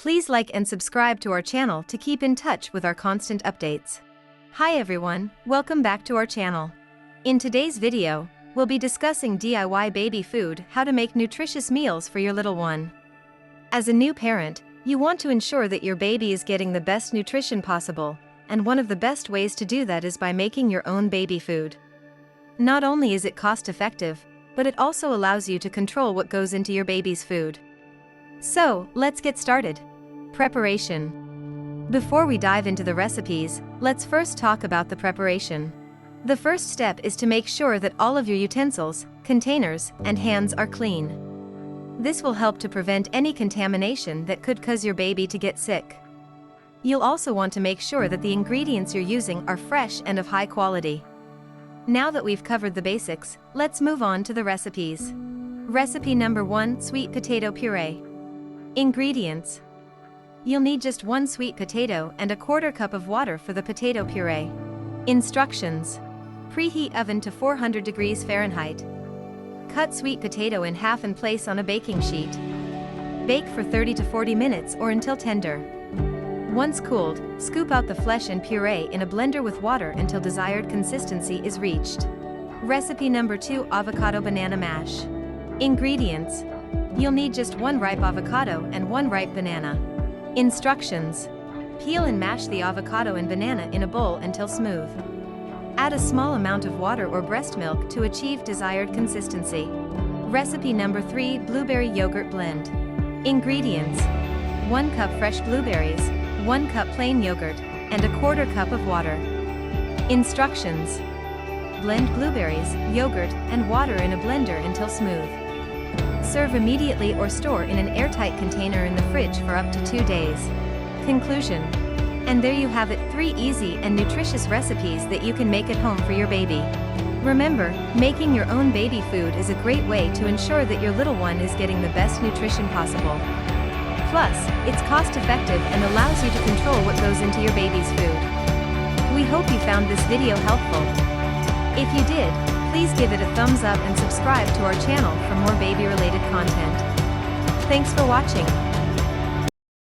Please like and subscribe to our channel to keep in touch with our constant updates. Hi everyone, welcome back to our channel. In today's video, we'll be discussing DIY baby food, how to make nutritious meals for your little one. As a new parent, you want to ensure that your baby is getting the best nutrition possible, and one of the best ways to do that is by making your own baby food. Not only is it cost-effective, but it also allows you to control what goes into your baby's food. So, let's get started. Preparation. Before we dive into the recipes, let's first talk about the preparation. The first step is to make sure that all of your utensils, containers, and hands are clean. This will help to prevent any contamination that could cause your baby to get sick. You'll also want to make sure that the ingredients you're using are fresh and of high quality. Now that we've covered the basics, let's move on to the recipes. Recipe number 1: sweet potato puree. Ingredients. You'll need just 1 sweet potato and 1/4 cup of water for the potato puree. Instructions. Preheat oven to 400 degrees Fahrenheit. Cut sweet potato in half and place on a baking sheet. Bake for 30 to 40 minutes or until tender. Once cooled, scoop out the flesh and puree in a blender with water until desired consistency is reached. Recipe number 2: avocado banana mash. Ingredients. You'll need just 1 ripe avocado and 1 ripe banana. Instructions. Peel and mash the avocado and banana in a bowl until smooth. Add a small amount of water or breast milk to achieve desired consistency. Recipe number 3: blueberry yogurt blend. Ingredients. 1 cup fresh blueberries, 1 cup plain yogurt, and 1/4 cup of water. Instructions. Blend blueberries, yogurt, and water in a blender until smooth. Serve immediately or store in an airtight container in the fridge for up to 2 days. Conclusion. And there you have it, 3 easy and nutritious recipes that you can make at home for your baby. Remember, making your own baby food is a great way to ensure that your little one is getting the best nutrition possible. Plus, it's cost-effective and allows you to control what goes into your baby's food. We hope you found this video helpful. If you did, please give it a thumbs up and subscribe to our channel for more baby-related content. Thanks for watching.